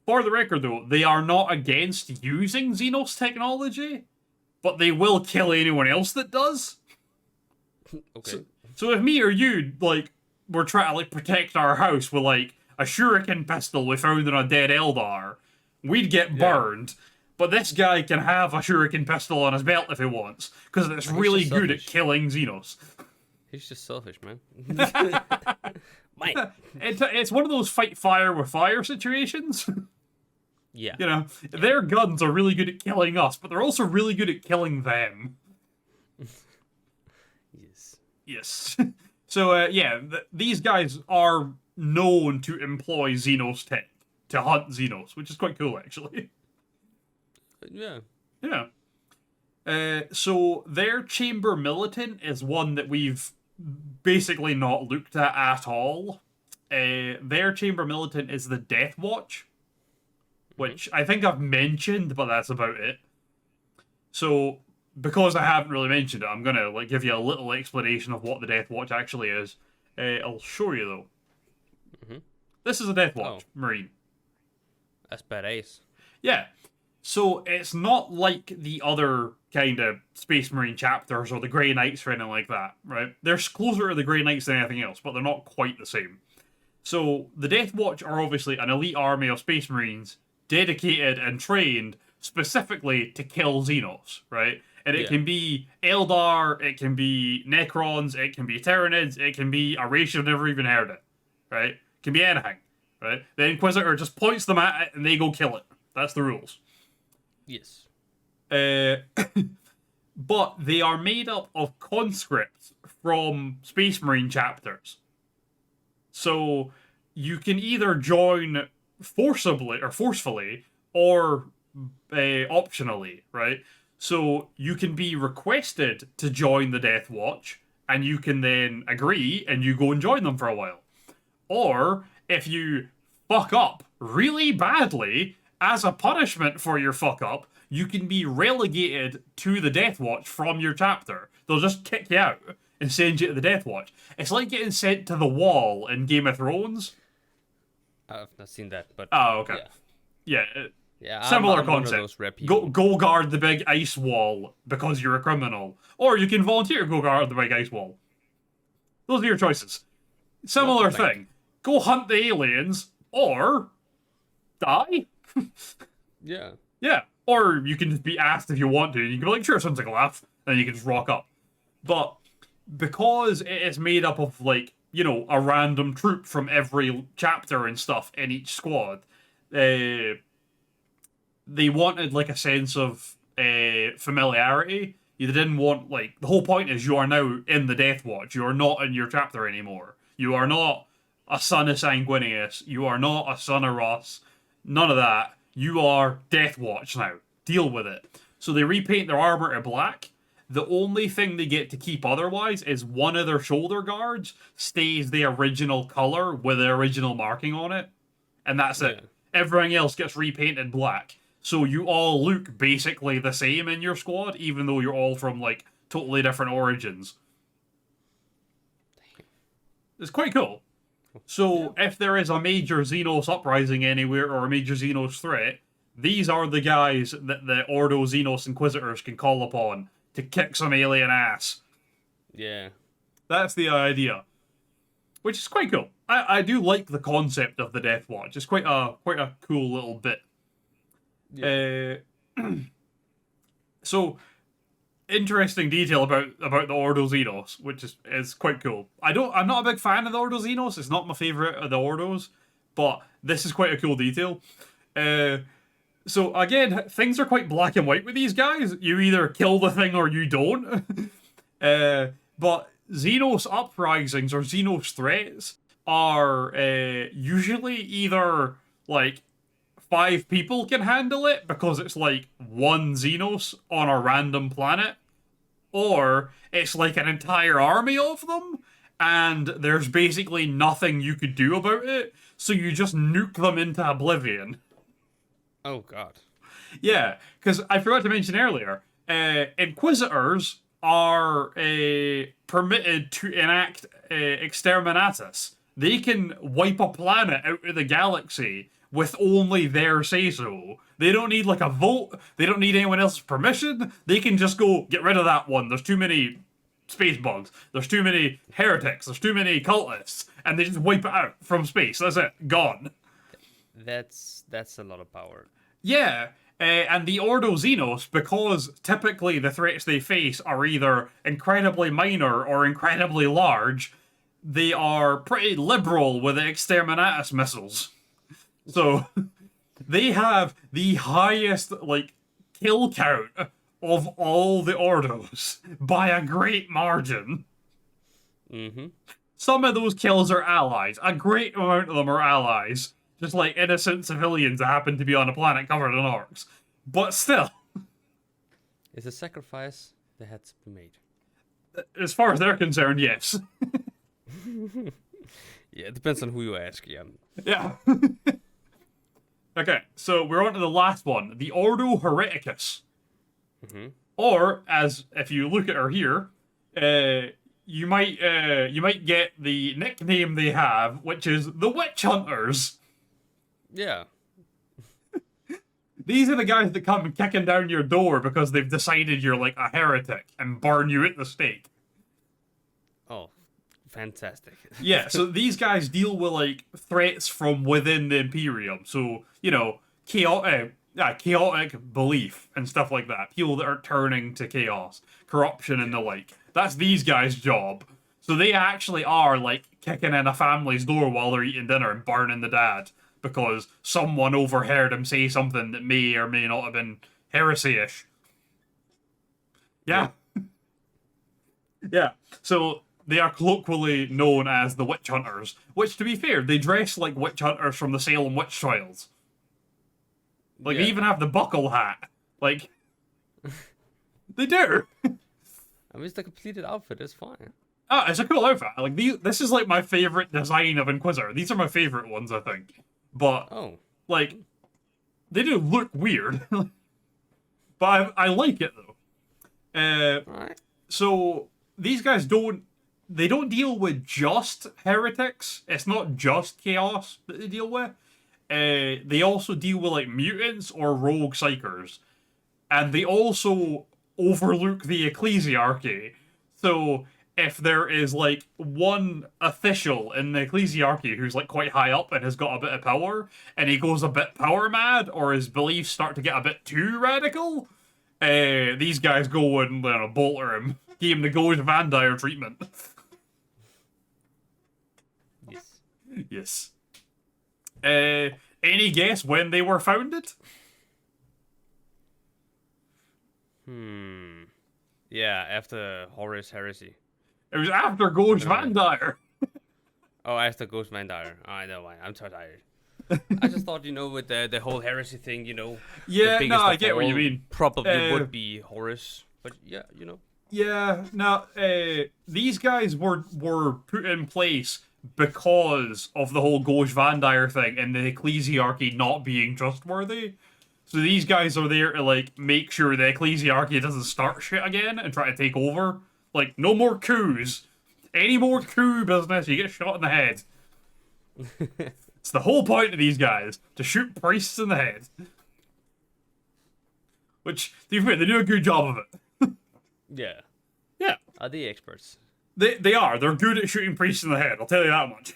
For the record, though, they are not against using Xenos technology, but they will kill anyone else that does. Okay. So if me or you, like, were trying to, like, protect our house with, like, a shuriken pistol we found in a dead Eldar, we'd get burned. But this guy can have a shuriken pistol on his belt if he wants, because it's really good at killing Xenos. He's just selfish, man. Mate. It's one of those fight fire with fire situations. Yeah. You know, their guns are really good at killing us, but they're also really good at killing them. Yes. So, these guys are known to employ Xenos tech to hunt Xenos, which is quite cool, actually. Yeah. Yeah. So, their Chamber Militant is one that we've basically not looked at all. Their Chamber Militant is the Death Watch, which I think I've mentioned, but that's about it. So, because I haven't really mentioned it, I'm gonna like give you a little explanation of what the Death Watch actually is. I'll show you though. This is a Death Watch Marine. That's badass. Yeah. So it's not like the other kind of Space Marine chapters or the Grey Knights or anything like that, right? They're closer to the Grey Knights than anything else, but they're not quite the same. So the Death Watch are obviously an elite army of Space Marines dedicated and trained specifically to kill Xenos, right? And it can be Eldar, it can be Necrons, it can be Tyranids, it can be a race you've never even heard of, right? It can be anything, right? The Inquisitor just points them at it and they go kill it. That's the rules. Yes. But they are made up of conscripts from Space Marine chapters. So you can either join forcibly or optionally, right? So you can be requested to join the Death Watch, and you can then agree, and you go and join them for a while. Or, if you fuck up really badly, as a punishment for your fuck up, you can be relegated to the Death Watch from your chapter. They'll just kick you out and send you to the Death Watch. It's like getting sent to the Wall in Game of Thrones. I've not seen that, but... Oh, okay. Yeah. Similar concept. Go guard the big ice wall because you're a criminal. Or you can volunteer to go guard the big ice wall. Those are your choices. Similar thing. Go hunt the aliens, or die. Yeah. Yeah. Or you can just be asked if you want to, and you can be like, sure, sounds like a laugh. Then you can just rock up. But because it is made up of, like, you know, a random troop from every chapter and stuff in each squad, they wanted, like, a sense of familiarity. You didn't want, like, the whole point is you are now in the Death Watch. You are not in your chapter anymore. You are not a son of Sanguinius. You are not a son of Ross. None of that. You are Death Watch now. Deal with it. So they repaint their armor to black. The only thing they get to keep otherwise is one of their shoulder guards stays the original color with the original marking on it. And that's it. Everything else gets repainted black. So you all look basically the same in your squad, even though you're all from, like, totally different origins. It's quite cool. So if there is a major Xenos uprising anywhere, or a major Xenos threat, these are the guys that the Ordo Xenos Inquisitors can call upon to kick some alien ass. Yeah. That's the idea. Which is quite cool. I do like the concept of the Death Watch. It's quite a cool little bit. Yeah. So, interesting detail about the Ordo Xenos, which is quite cool. I'm not a big fan of the Ordo Xenos. It's not my favorite of the Ordos, but this is quite a cool detail. So again, things are quite black and white with these guys. You either kill the thing or you don't. But Xenos uprisings or Xenos threats are usually either, like, 5 people can handle it because it's like one Xenos on a random planet, or it's like an entire army of them and there's basically nothing you could do about it, so you just nuke them into oblivion. Oh god. Yeah, because I forgot to mention earlier, Inquisitors are permitted to enact exterminatus. They can wipe a planet out of the galaxy with only their say-so. They don't need, like, a vote. They don't need anyone else's permission. They can just go, get rid of that one. There's too many space bugs. There's too many heretics. There's too many cultists. And they just wipe it out from space. That's it. Gone. That's a lot of power. Yeah. And the Ordo Xenos, because typically the threats they face are either incredibly minor or incredibly large, they are pretty liberal with the exterminatus missiles. So, they have the highest, like, kill count of all the Ordos by a great margin. Mm-hmm. Some of those kills are allies. A great amount of them are allies. Just like innocent civilians that happen to be on a planet covered in orcs. But still. It's a sacrifice that had to be made. As far as they're concerned, yes. Yeah, it depends on who you ask, yeah. Yeah. Okay, so we're on to the last one. The Ordo Hereticus. Mm-hmm. Or, as if you look at her here, you might get the nickname they have, which is the Witch Hunters. Yeah. These are the guys that come kicking down your door because they've decided you're, like, a heretic and burn you at the stake. Oh, fantastic. Yeah, so these guys deal with, like, threats from within the Imperium. So, you know, chaotic belief and stuff like that. People that are turning to chaos, corruption and the like. That's these guys' job. So they actually are, like, kicking in a family's door while they're eating dinner and burning the dad because someone overheard him say something that may or may not have been heresy-ish. Yeah. Yeah. So they are colloquially known as the Witch Hunters, which, to be fair, they dress like witch hunters from the Salem witch trials. Like, they even have the buckle hat. Like, they do. I mean, it's the completed outfit. It's fine. Ah, it's a cool outfit. Like, this is, like, my favorite design of Inquisitor. These are my favorite ones, I think. But, like, they do look weird. But I like it, though. Alright. So, these guys don't deal with just heretics. It's not just chaos that they deal with. They also deal with, like, mutants or rogue psychers. And they also overlook the ecclesiarchy. So, if there is, like, one official in the ecclesiarchy who's, like, quite high up and has got a bit of power, and he goes a bit power mad, or his beliefs start to get a bit too radical, these guys go and bolter him. Gave him the Ghost Vandire treatment. Yes. Yes. Any guess when they were founded? Yeah, after Horus Heresy. It was after Ghost Vandire. Oh, after Ghost Vandire. Oh, I know why. I'm so tired. I just thought, with the whole heresy thing, Yeah, the biggest no, I of get what you all mean. Probably would be Horus. But yeah, Yeah, no, these guys were put in place because of the whole Ghost Vandire thing and the ecclesiarchy not being trustworthy. So these guys are there to, like, make sure the ecclesiarchy doesn't start shit again and try to take over. Like, no more coups. Any more coup business, you get shot in the head. It's the whole point of these guys, to shoot priests in the head. Which, to be fair, they do a good job of it. Yeah. Yeah. Are they experts? They are. They're good at shooting priests in the head, I'll tell you that much.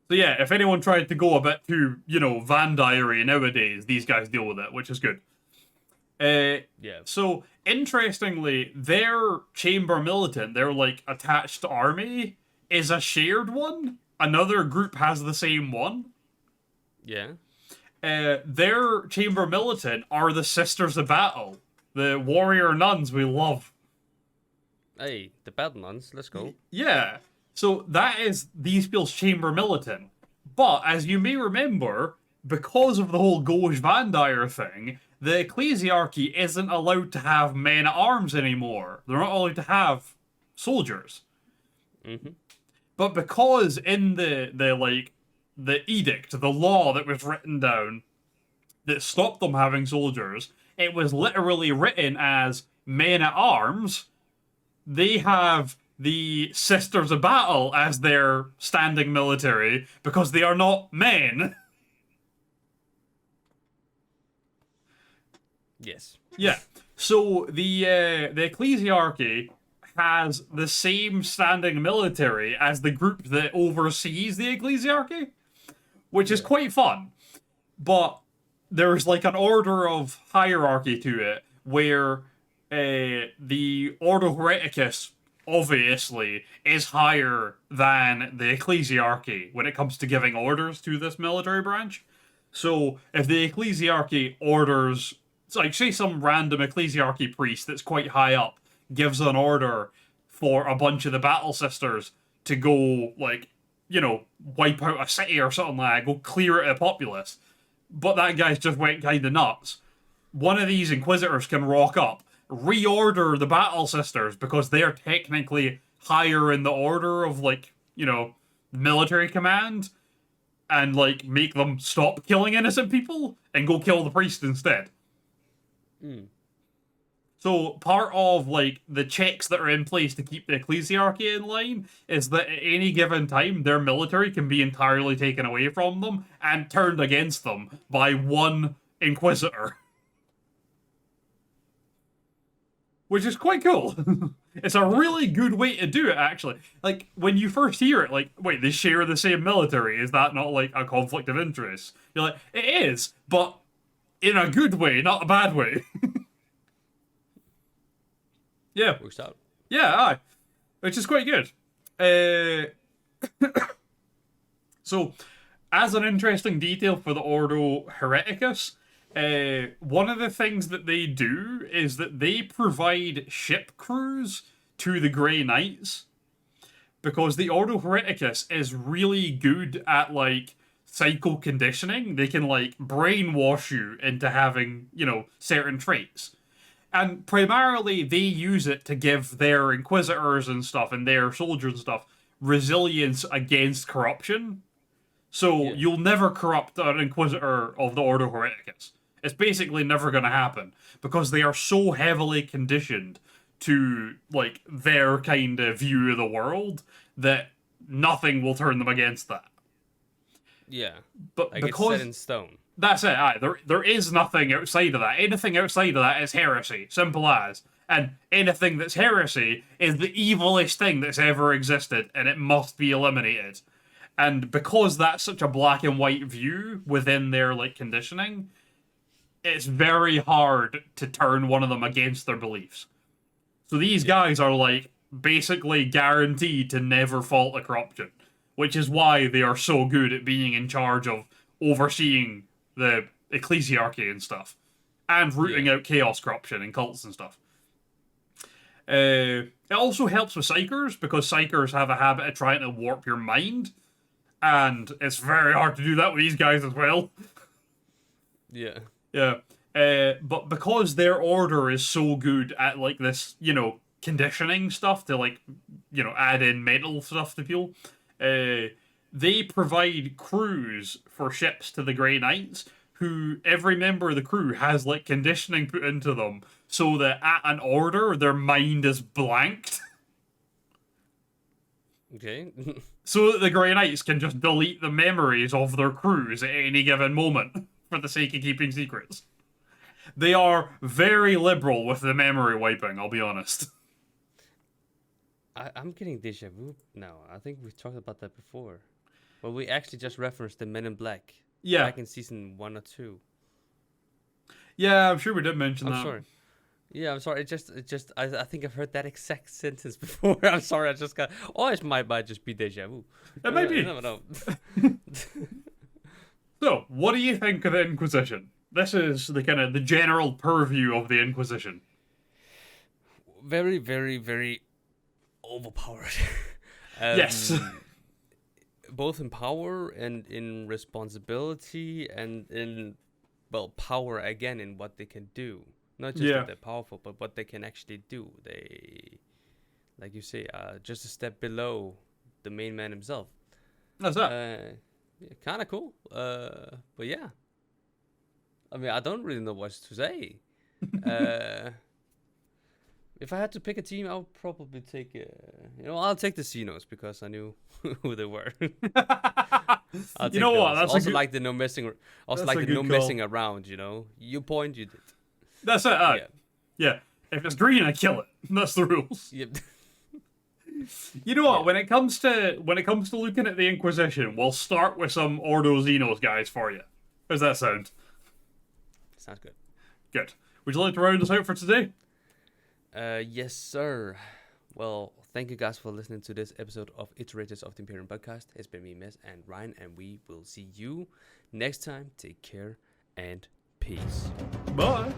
So yeah, if anyone tried to go a bit too, Van Diary nowadays, these guys deal with it, which is good. Yeah. So, interestingly, their chamber militant, their, like, attached army, is a shared one. Another group has the same one. Yeah. Their chamber militant are the Sisters of Battle, the warrior nuns we love. Hey, the battle nuns, let's go. Yeah. So that is these people's chamber militant. But as you may remember, because of the whole Ghost Vandire thing, the ecclesiarchy isn't allowed to have men-at-arms anymore. They're not allowed to have soldiers. Mm-hmm. But because in the edict, the law that was written down that stopped them having soldiers, it was literally written as men-at-arms. They have the Sisters of Battle as their standing military because they are not men. Yes. Yeah. So the ecclesiarchy has the same standing military as the group that oversees the ecclesiarchy, which is quite fun. But there's like an order of hierarchy to it where the Ordo Hereticus obviously is higher than the ecclesiarchy when it comes to giving orders to this military branch. So if the ecclesiarchy orders, like, say some random ecclesiarchy priest that's quite high up gives an order for a bunch of the Battle Sisters to go, like, wipe out a city or something like that, go clear it of populace, but that guy's just went kind of nuts. One of these Inquisitors can rock up, reorder the Battle Sisters because they're technically higher in the order of, like, military command, and, like, make them stop killing innocent people and go kill the priest instead. So part of, like, the checks that are in place to keep the ecclesiarchy in line is that at any given time their military can be entirely taken away from them and turned against them by one Inquisitor. Which is quite cool. It's a really good way to do it, actually. Like, when you first hear it, like, wait, they share the same military, is that not, like, a conflict of interest? You're like, it is, but in a good way, not a bad way. Yeah. Works out. Yeah, aye. Which is quite good. So, as an interesting detail for the Ordo Hereticus, one of the things that they do is that they provide ship crews to the Grey Knights. Because the Ordo Hereticus is really good at, like, psycho conditioning. They can, like, brainwash you into having, certain traits. And primarily, they use it to give their Inquisitors and stuff, and their soldiers and stuff, resilience against corruption. So, you'll never corrupt an Inquisitor of the Ordo Hereticus. It's basically never going to happen, because they are so heavily conditioned to, like, their kind of view of the world, that nothing will turn them against that. Yeah. But like, because it's set in stone. That's it, aye. There is nothing outside of that. Anything outside of that is heresy. Simple as. And anything that's heresy is the evilest thing that's ever existed, and it must be eliminated. And because that's such a black and white view within their, like, conditioning, it's very hard to turn one of them against their beliefs. So these guys are like basically guaranteed to never fall to corruption, which is why they are so good at being in charge of overseeing the ecclesiarchy and stuff, and rooting out chaos, corruption, and cults and stuff. It also helps with psychers, because psychers have a habit of trying to warp your mind, and it's very hard to do that with these guys as well. Yeah. Yeah. But because their order is so good at, like, this, conditioning stuff to, like, add in mental stuff to people, they provide crews for ships to the Grey Knights, who every member of the crew has, like, conditioning put into them, so that at an order, their mind is blanked. Okay. So that the Grey Knights can just delete the memories of their crews at any given moment, for the sake of keeping secrets. They are very liberal with the memory wiping, I'll be honest. I'm getting deja vu now. I think we've talked about that before. Well, we actually just referenced the Men in Black. Yeah. Back in season 1 or 2. Yeah, I'm sure we did mention that. I'm sorry. Yeah, I'm sorry. I think I've heard that exact sentence before. I'm sorry. I just got. Oh, it might just be deja vu. It might be. You never know. So, what do you think of the Inquisition? This is the general purview of the Inquisition. Very, very, very overpowered. Yes. Both in power and in responsibility, and in, power again in what they can do. Not just that they're powerful, but what they can actually do. They, like you say, just a step below the main man himself. That's that. Kind of cool. But yeah. I mean, I don't really know what to say. If I had to pick a team, I would probably take, I'll take the Xenos, because I knew who they were. You know what? That's also good, like the no messing. Also like the no messing around. You point, you did. That's it. Yeah. If it's green, I kill it. That's the rules. Yep. You know what? When it comes to looking at the Inquisition, we'll start with some Ordo Xenos guys for you. How's that sound? Sounds good. Good. Would you like to round us out for today? Yes, sir. Well, thank you guys for listening to this episode of Iterators of the Imperium podcast. It's been me, Miss, and Ryan, and we will see you next time. Take care and peace. Bye.